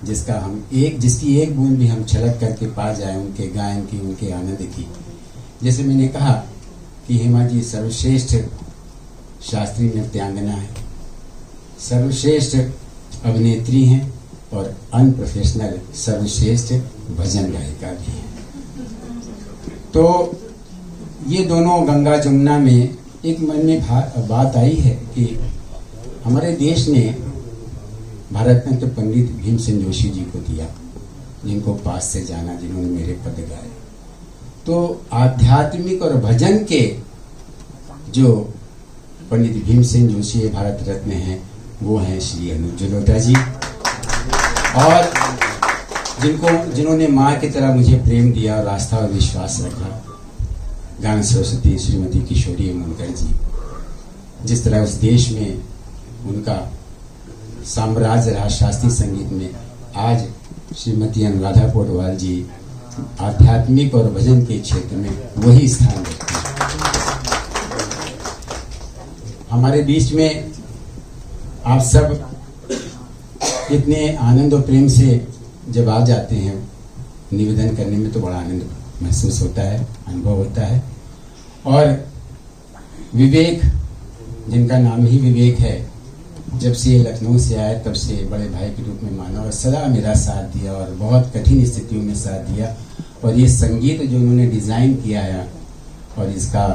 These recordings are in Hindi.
जिसकी एक बूंद भी हम छलक करके पा जाए उनके गायन की, उनके आनंद की। जैसे मैंने कहा कि हेमा जी सर्वश्रेष्ठ शास्त्रीय नृत्यांगना है, सर्वश्रेष्ठ अभिनेत्री हैं और अनप्रोफेशनल सर्वश्रेष्ठ भजन गायिका भी हैं। तो ये दोनों गंगा जमुना में एक मन में बात आई है कि हमारे देश ने भारत रत्न पंडित भीमसेन जोशी जी को दिया, जिनको पास से जाना, जिन्होंने मेरे पद गाए। तो आध्यात्मिक और भजन के जो पंडित भीमसेन जोशी भारत रत्न हैं वो हैं श्री अनुज जलोटा जी, और जिन्होंने माँ की तरह मुझे प्रेम दिया और आस्था और विश्वास रखा, गान सरस्वती श्रीमती किशोरी अमोनकर जी। जिस तरह उस देश में उनका साम्राज्य रहा शास्त्रीय संगीत में, आज श्रीमती अनुराधा पौडवाल जी आध्यात्मिक और भजन के क्षेत्र में वही स्थान रखते हैं। हमारे बीच में आप सब इतने आनंद और प्रेम से जब आ जाते हैं, निवेदन करने में तो बड़ा आनंद महसूस होता है, अनुभव होता है। और विवेक, जिनका नाम ही विवेक है, जब से लखनऊ से आए तब से बड़े भाई के रूप में माना और सदा मेरा साथ दिया और बहुत कठिन स्थितियों में साथ दिया। और ये संगीत जो उन्होंने डिज़ाइन किया है और इसका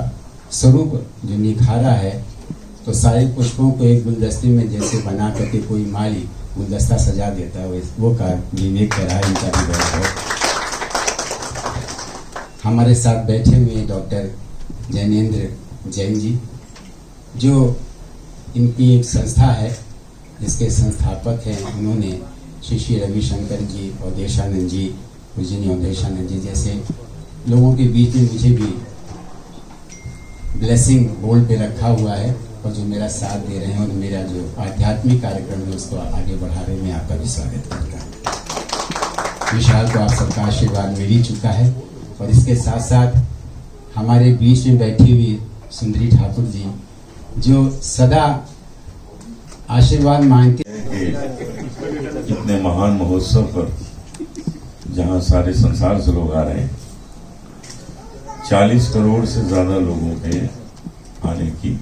स्वरूप जो निखारा है, तो सारे पुष्पों को एक गुलदस्ते में जैसे बना करके कोई माली गुलदस्ता सजा देता है, वो कार्य विवेक कर रहा है। इनका भी बहुत है। हमारे साथ बैठे हुए डॉक्टर जैनेन्द्र जैन जी, जो इनकी एक संस्था है जिसके संस्थापक हैं। उन्होंने श्री रविशंकर जी, अवधेशानंद जी, पूजनीय अवधेशानंद जी जैसे लोगों के बीच में मुझे भी ब्लेसिंग बोर्ड पे रखा हुआ है और जो मेरा साथ दे रहे हैं और मेरा जो आध्यात्मिक कार्यक्रम है उसको आगे बढ़ा रहे हैं। मैं आपका भी स्वागत करता हूँ। विशाल को आप सबका आशीर्वाद मिल ही चुका है। और इसके साथ साथ हमारे बीच में बैठी हुई सुंदरी ठाकुर जी, जो सदा आशीर्वाद मांगते हैं। इतने महान महोत्सव पर जहां सारे संसार से लोग आ रहे हैं, 40 करोड़ से ज्यादा लोगों के आने की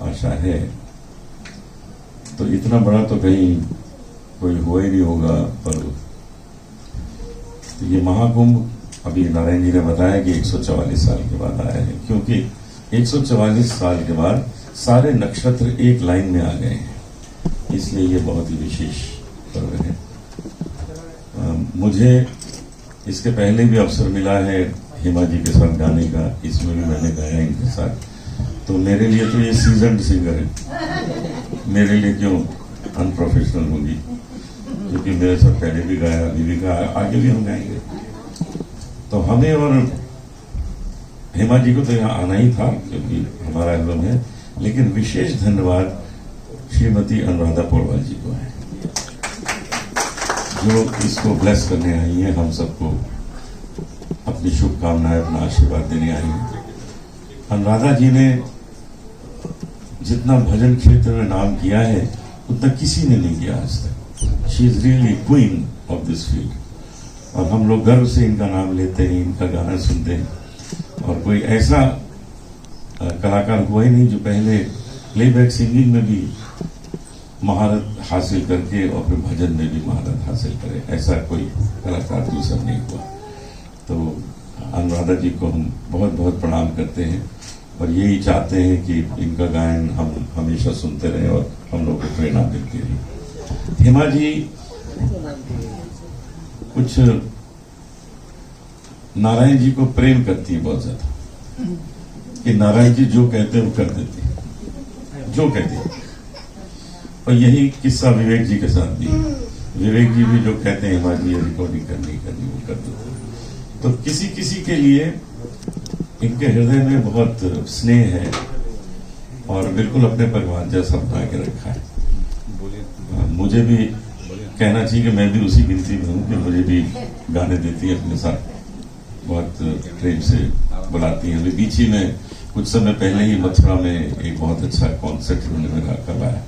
आशा है, तो इतना बड़ा तो कहीं कोई हुआ ही नहीं होगा। पर तो ये महाकुंभ अभी नारायण जी ने बताया कि 144 साल के बाद आया है, क्योंकि 144 साल के बाद सारे नक्षत्र एक लाइन में आ गए हैं, इसलिए ये बहुत ही विशेष पर्व है। मुझे इसके पहले भी अवसर मिला है हेमा जी के साथ गाने का, इसमें भी मैंने गाया इनके साथ। तो मेरे लिए तो ये सीजन्ड सिंगर है, मेरे लिए क्यों अनप्रोफेशनल होगी, क्योंकि मेरे साथ पहले भी गाया, अभी भी गाया, आगे भी हम गाएंगे। तो हमें और हेमा जी को तो यहाँ आना ही था क्योंकि हमारा एल्बम है, लेकिन विशेष धन्यवाद श्रीमती अनुराधा पौडवाल जी को है, जो इसको ब्लेस करने आई है, हम सबको अपनी शुभकामनाएं, अपना आशीर्वाद देने आई है। अनुराधा जी ने जितना भजन क्षेत्र में नाम किया है उतना किसी ने नहीं किया आज तक। She is really queen of this field, और हम लोग गर्व से इनका नाम लेते हैं, इनका गाना सुनते हैं। और कोई ऐसा कलाकार हुआ ही नहीं जो पहले प्लेबैक सिंगिंग में भी महारत हासिल करके और फिर भजन में भी महारत हासिल करे, ऐसा कोई कलाकार दूसरा नहीं हुआ। तो अनुराधा जी को हम बहुत बहुत प्रणाम करते हैं और यही चाहते हैं कि इनका गायन हम हमेशा सुनते रहें और हम लोग को प्रेरणा मिलती रहे। हेमा जी कुछ नारायण जी को प्रेम करती है बहुत ज्यादा, कि नारायण जी जो कहते हैं वो कर देते हैं, जो कहते हैं। और यही किस्सा विवेक जी के साथ भी, विवेक जी भी जो कहते हैं हेमा जी ये रिकॉर्डिंग करनी वो कर देते हैं। तो किसी किसी के लिए इनके हृदय में बहुत स्नेह है और बिल्कुल अपने परिवार जैसा बना के रखा है। मुझे भी कहना चाहिए कि मैं भी उसी गिनती में हूँ कि मुझे भी गाने देती है अपने साथ, बहुत प्रेम से बुलाती हैं। अभी बीच ही में कुछ समय पहले ही मथुरा में एक बहुत अच्छा कॉन्सर्ट उन्होंने मेरा करवाया।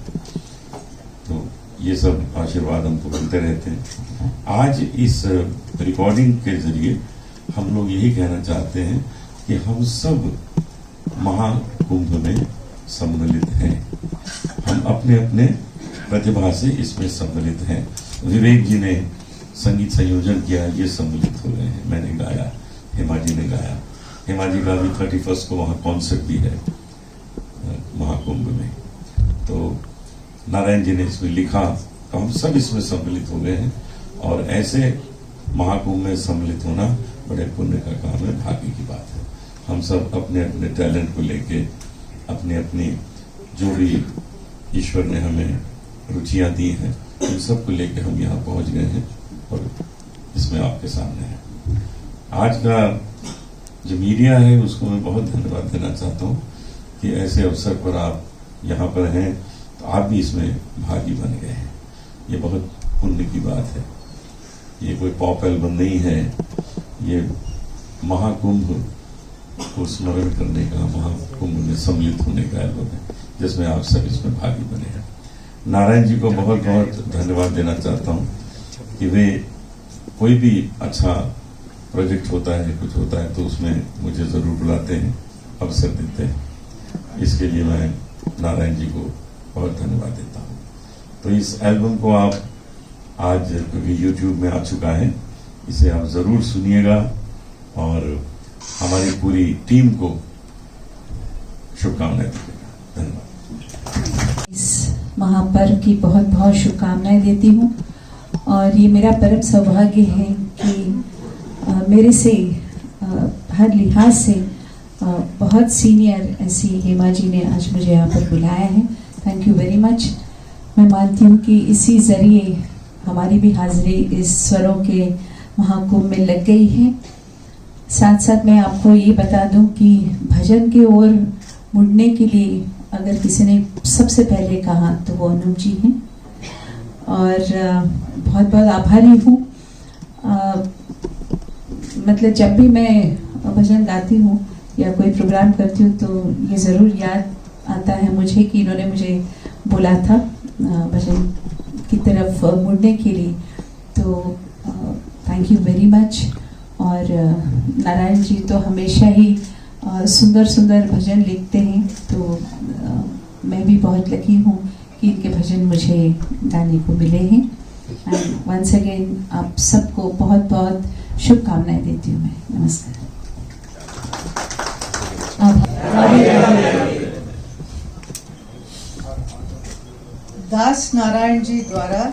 तो ये सब आशीर्वाद हमको मिलते रहते हैं। आज इस रिकॉर्डिंग के जरिए हम लोग यही कहना चाहते हैं कि हम सब महाकुंभ में सम्मिलित हैं। हम अपने अपने प्रतिभा से इसमें सम्मिलित हैं। विवेक जी ने संगीत संयोजन किया, ये सम्मिलित हो गए हैं। मैंने गाया, हेमा जी ने गाया। हेमा जी का भी 31 को वहाँ कॉन्सर्ट भी है महाकुंभ में। तो नारायण जी ने इसमें लिखा, तो हम सब इसमें सम्मिलित हो गए हैं। और ऐसे महाकुंभ में सम्मिलित होना बड़े पुण्य का काम है, भाग्य की बात है। हम सब अपने अपने टैलेंट को लेके, अपनी अपनी जो भी ईश्वर ने हमें रुचियां दी हैं, उन सब को लेके हम यहाँ पहुंच गए हैं और इसमें आपके सामने है। आज का जो मीडिया है उसको मैं बहुत धन्यवाद देना चाहता हूँ कि ऐसे अवसर पर आप यहाँ पर हैं, तो आप भी इसमें भागी बन गए हैं। ये बहुत पुण्य की बात है। ये कोई पॉप एल्बम नहीं है, ये महाकुंभ को स्मरण करने का, महाकुंभ में सम्मिलित होने का एल्बम है, जिसमें आप सब इसमें भागी बने हैं। नारायण जी को बहुत बहुत धन्यवाद देना चाहता हूँ कि वे कोई भी अच्छा प्रोजेक्ट होता है, कुछ होता है, तो उसमें मुझे जरूर बुलाते हैं, अवसर देते हैं। इसके लिए मैं नारायण जी को बहुत धन्यवाद देता हूँ। तो इस एल्बम को आप आज, क्योंकि YouTube में आ चुका है, इसे आप जरूर सुनिएगा और हमारी पूरी टीम को शुभकामनाएं दीजिएगा। धन्यवाद। इस महापर्व की बहुत बहुत शुभकामनाएं देती हूँ और ये मेरा परम सौभाग्य है कि मेरे से हर लिहाज से बहुत सीनियर ऐसी हेमा जी ने आज मुझे यहाँ पर बुलाया है। Thank you very much. मैं मानती हूँ कि इसी जरिए हमारी भी हाजिरी इस स्वरों के महाकुंभ में लग गई है। साथ साथ मैं आपको ये बता दूं कि भजन की ओर मुड़ने के लिए अगर किसी ने सबसे पहले कहा तो वो अनूप जी हैं और बहुत बहुत आभारी हूँ। मतलब जब भी मैं भजन गाती हूँ या कोई प्रोग्राम करती हूँ तो ये ज़रूर याद आता है मुझे कि इन्होंने मुझे बोला था भजन की तरफ मुड़ने के लिए। तो थैंक यू वेरी मच। और नारायण जी तो हमेशा ही सुंदर सुंदर भजन लिखते हैं, तो मैं भी बहुत लकी हूँ कि इनके भजन मुझे गाने को मिले हैं। एंड वंस अगेन आप सबको बहुत बहुत शुभकामनाएं देती हूँ मैं। नमस्कार। दास नारायण जी द्वारा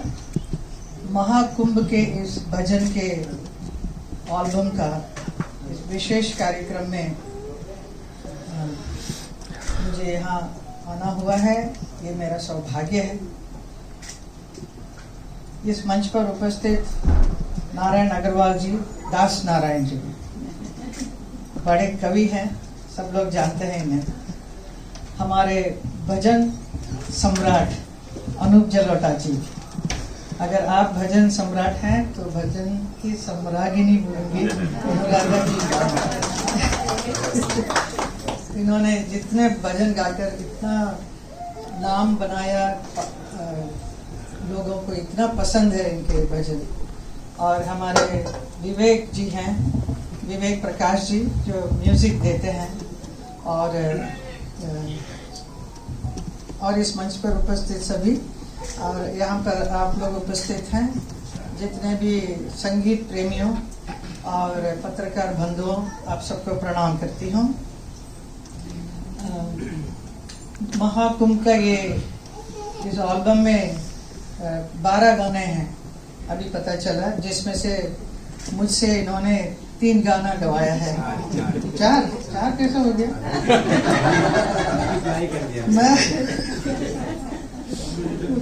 महाकुंभ के इस भजन के एल्बम का इस विशेष कार्यक्रम में मुझे यहाँ आना हुआ है। ये मेरा सौभाग्य है। इस मंच पर उपस्थित नारायण अग्रवाल जी, दास नारायण जी बड़े कवि हैं, सब लोग जानते हैं इन्हें। हमारे भजन सम्राट अनूप जलोटा जी, अगर आप भजन सम्राट हैं तो भजन की सम्रागिनी बोलेंगे अनुराधा जी। इन्होंने जितने भजन गाकर इतना नाम बनाया, लोगों को इतना पसंद है इनके भजन। और हमारे विवेक जी हैं, विवेक प्रकाश जी, जो म्यूजिक देते हैं। और इस मंच पर उपस्थित सभी और यहाँ पर आप लोग उपस्थित हैं, जितने भी संगीत प्रेमियों और पत्रकार बंधुओं, आप सबको प्रणाम करती हूँ। महाकुंभ का ये इस एल्बम में 12 गाने हैं अभी पता चला, जिसमें से मुझसे इन्होंने 3 गाना गवाया है। चार कैसे हो गया? मैं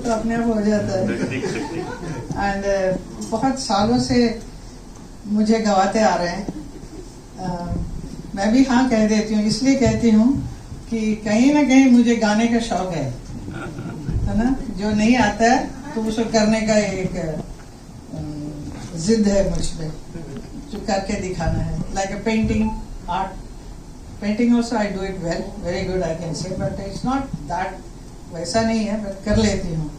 तो अपने आप हो जाता है। एंड बहुत सालों से मुझे गवाते आ रहे हैं। मैं भी हाँ कह देती हूँ, इसलिए कहती हूँ कि कहीं ना कहीं मुझे गाने का शौक है ना। जो नहीं आता है तो उसको करने का एक जिद है मुझ पे, जो करके दिखाना है। Like a painting, art painting also I do it well, very good I can say, but it's not that वैसा नहीं है, बट कर लेती हूँ।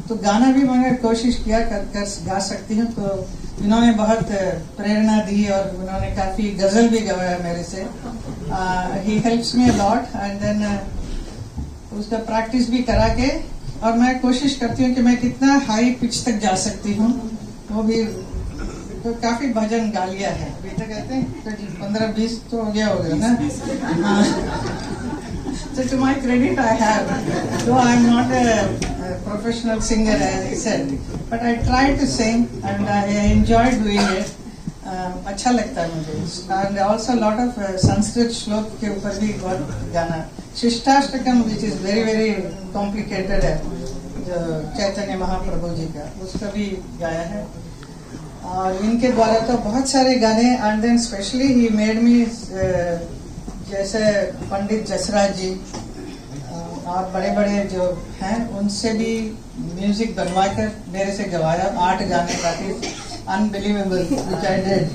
तो गाना भी मैंने कोशिश किया कर गा सकती हूँ। तो इन्होंने बहुत प्रेरणा दी और उन्होंने काफ़ी गज़ल भी गवाया मेरे से। He helps me a lot and then उसका प्रैक्टिस भी करा के, और मैं कोशिश करती हूँ कि मैं कितना हाई पिच तक जा सकती हूँ। वो भी तो काफ़ी भजन गा लिया है अभी तक, कहते हैं 15-20 तो हो गया होगा ना। So to my credit, I have, though I'm not a professional singer as I said, but I try to sing and I enjoy doing it. अच्छा लगता है मुझे। And also a lot of Sanskrit श्लोक के ऊपर भी बहुत गाना, शिष्टाष्टकम which is very very complicated है, जो चैतन्य महाप्रभु जी का, उसका भी गाया है। और इनके द्वारा तो बहुत सारे गाने, and then specially he made me, जैसे पंडित जसराज जी और बड़े बड़े जो हैं उनसे भी म्यूजिक बनवा कर मेरे से गवाया 8 गाने, काफी unbelievable which I did.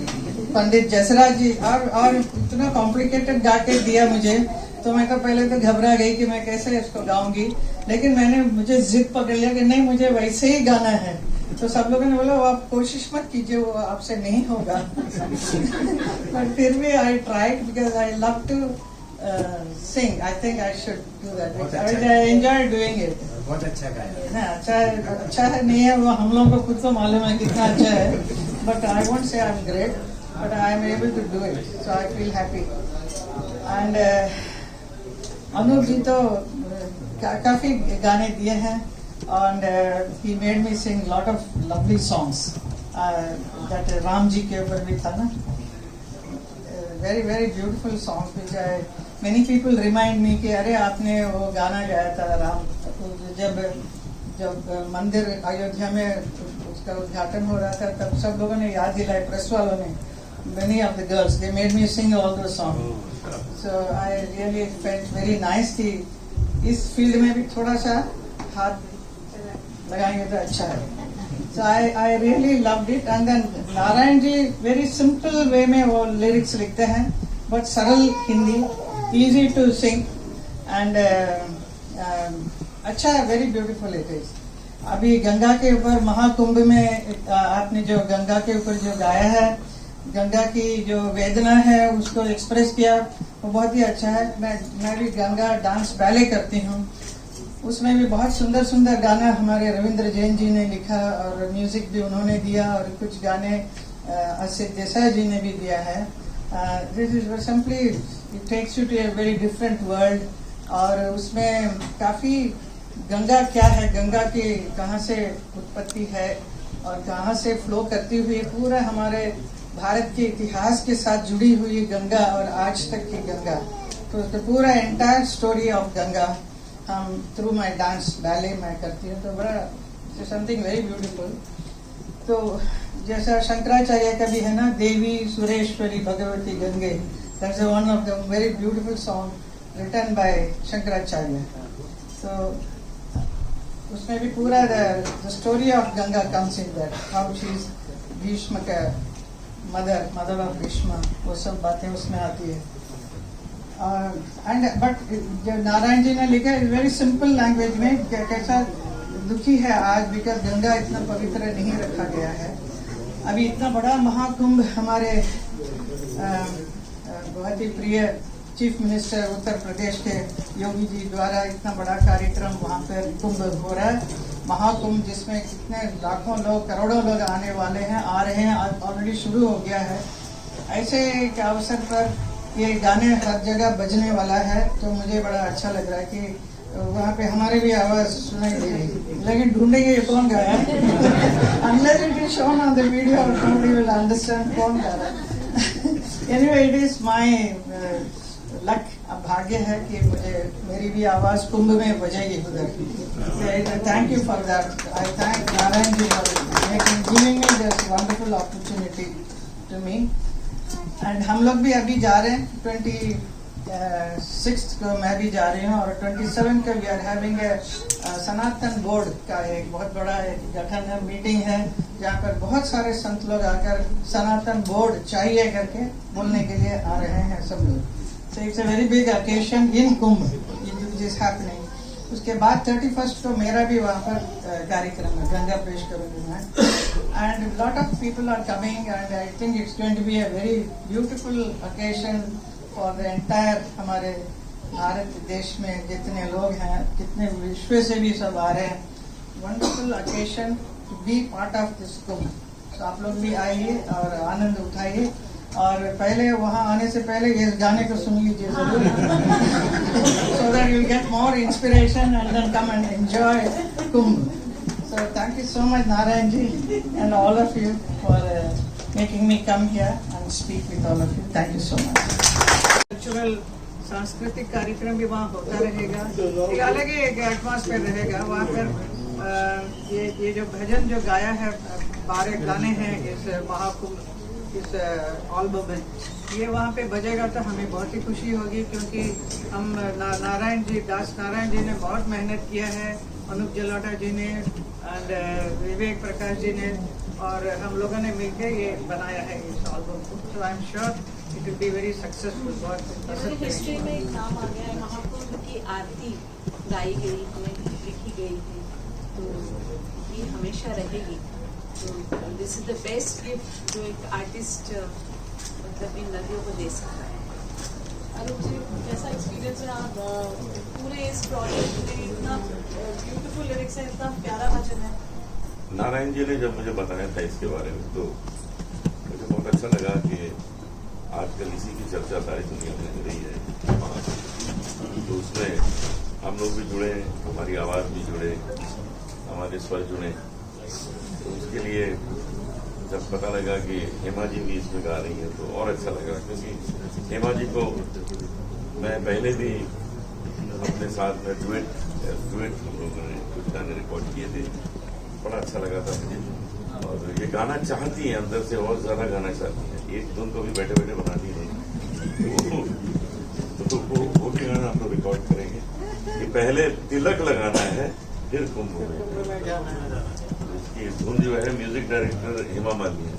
Pandit Jasraj जी और इतना कॉम्प्लिकेटेड गा के दिया मुझे, तो मैं तो पहले तो घबरा गई कि मैं कैसे इसको गाऊंगी, लेकिन मुझे जिद पकड़ लिया कि नहीं, मुझे वैसे ही गाना है। तो सब लोगों ने बोला आप कोशिश मत कीजिए, वो आपसे नहीं होगा। बट फिर भी I tried because I love to sing. I think I should do that. I enjoy doing it. बहुत अच्छा गाया ना, अच्छा है नहीं है वो हम लोगों को खुद को मालूम है कितना अच्छा है, but I won't say I am great, but I am able to do it, so I feel happy. And Anup ji तो काफी गाने दिए हैं, and he made me sing lot of lovely songs. That Ram ji के ऊपर भी था ना, very very beautiful songs which many people remind me कि अरे आपने वो गाना गाया था राम, जब मंदिर अयोध्या में उसका उद्घाटन हो रहा था, तब सब लोगों ने याद दिलाया, प्रेस वालों ने, many of the girls they made me sing all those songs. So I really felt very nice कि इस फील्ड में भी थोड़ा सा हाथ लगाएंगे तो अच्छा है। So I really loved it. And then Narayan ji very simple way में वो lyrics लिखते हैं, but सरल Hindi, easy to sing and अच्छा है, very beautiful it is. अभी गंगा के ऊपर महाकुंभ में आपने जो गंगा के ऊपर जो गाया है, गंगा की जो वेदना है उसको एक्सप्रेस किया, वो बहुत ही अच्छा है। मैं भी गंगा डांस बैले करती हूँ, उसमें भी बहुत सुंदर सुंदर गाना हमारे रविंद्र जैन जी ने लिखा और म्यूजिक भी उन्होंने दिया, और कुछ गाने असित देसाई जी ने भी दिया है। This is simply it takes you to a very different world, और उसमें काफ़ी गंगा क्या है, गंगा की कहाँ से उत्पत्ति है और कहाँ से फ्लो करती हुई पूरा हमारे भारत के इतिहास के साथ जुड़ी हुई गंगा और आज तक की गंगा, तो पूरा एंटायर स्टोरी ऑफ गंगा हम थ्रू माई डांस बैले मैं करती हूँ, तो बड़ा समथिंग वेरी ब्यूटीफुल। तो जैसा शंकराचार्य का भी है ना, Devi Sureshwari Bhagavati Gange, that's one of the very beautiful song written by Shankaracharya. तो उसमें भी पूरा the story of Ganga comes in that, how she is Bhishma का मदर ऑफ भीष्म, वो सब बातें उसमें आती है। एंड बट जो नारायण जी ने लिखा है वेरी सिंपल लैंग्वेज में, कैसा दुखी है आज बिकॉज गंगा इतना पवित्र नहीं रखा गया है। अभी इतना बड़ा महाकुंभ हमारे बहुत ही प्रिय चीफ मिनिस्टर उत्तर प्रदेश के योगी जी द्वारा इतना बड़ा कार्यक्रम वहाँ पर कुंभ हो रहा है, महाकुंभ, जिसमें कितने लाखों लोग करोड़ों लोग आने वाले हैं, आ रहे हैं, ऑलरेडी शुरू हो गया है। ऐसे एक अवसर पर ये गाने हर जगह बजने वाला है, तो मुझे बड़ा अच्छा लग रहा है कि वहाँ पे हमारे भी आवाज सुनाई दे रही, लेकिन ढूंढेंगे ये कौन गाया। Unless it is shown on the video, nobody will understand कौन गा रहा है। Anyway, it is my luck, अब भाग्य है कि मेरी भी आवाज कुंभ में बजेगी उधर। Thank you for that. I thank Narayan ji for giving me this wonderful opportunity to me. And हम लोग भी अभी जा रहे हैं 26 को, मैं भी जा रही हूँ, और 27 को we are having Sanatan board का एक बहुत बड़ा गठन है, मीटिंग है, जहाँ पर बहुत सारे संत लोग आकर सनातन बोर्ड चाहिए करके बोलने के लिए आ रहे हैं सब लोग। So it's a very big occasion in Kumbh, it is happening. उसके बाद 31st को मेरा भी वहाँ पर कार्यक्रम है, गंगा पेश करूंगी मैं. And lot of people are coming and I think it's going to be a very beautiful occasion for the entire हमारे भारत देश में जितने लोग हैं, कितने विश्व से भी सब आ रहे हैं. Wonderful occasion to be part of this Kumbh. तो आप लोग भी आइए और आनंद उठाइए. और पहले वहाँ आने से पहले ये गाने को सुन लीजिए जरूर, so that you'll get more inspiration and then come and enjoy Kumbh. So thank you so much Narayan ji and all of you for making me come here and speak with all of you. Thank you so much. Cultural सांस्कृतिक कार्यक्रम भी वहाँ होता रहेगा. एक अलग ही एक एटमॉस्फेयर रहेगा वहाँ पर. ये जो भजन जो गाया है, 12 गाने हैं इस महाकुंभ इस एल्बम में, ये वहाँ पे बजेगा तो हमें बहुत ही खुशी होगी. क्योंकि हम नारायण जी, दास नारायण जी ने बहुत मेहनत किया है, अनूप जलोटा जी ने एंड विवेक प्रकाश जी ने, और हम लोगों ने मिलकर ये बनाया है इस एल्बम को. So I am sure it will be very successful. बहुत हिस्ट्री में एक नाम आ गया है, महाकुंभ की आरती गाई गई है, लिखी गई है, तो ये हमेशा रहेगी. तो this is the best gift जो एक आर्टिस्ट मतलब इन नदियों को दे सकता है. अरुण जी, कैसा एक्सपीरियंस है? आप पूरे इस प्रोजेक्ट में इतना ब्यूटीफुल लिरिक्स है, इतना प्यारा भजन है. नारायण जी ने जब मुझे बताया था इसके बारे में तो मुझे बहुत अच्छा लगा कि आजकल इसी की चर्चा सारी दुनिया में हो रही है. तो उसमें हम लोग भी जुड़े, हमारी आवाज़ भी जुड़े, हमारे स्वर जुड़े. तो उसके लिए जब पता लगा कि हेमा जी भी इसमें गा रही हैं तो और अच्छा लगा. क्योंकि हेमा जी को मैं पहले भी अपने साथ में डुएट हम लोगों ने कुछ गाने रिकॉर्ड किए थे. बड़ा अच्छा लगा था मुझे. और ये गाना चाहती है अंदर से, और ज़्यादा गाना चाहती है. एक धुन को भी बैठे बैठे बनाती नहीं. तो वो भी गाना हम लोग रिकॉर्ड करेंगे कि पहले तिलक लगाना है फिर कुंभ में. इसकी धुन जो है म्यूजिक डायरेक्टर हेमा मालिनी है.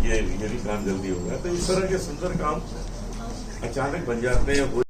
ये भी काम जल्दी होगा. तो इस तरह के सुंदर काम अचानक बन जाते हैं.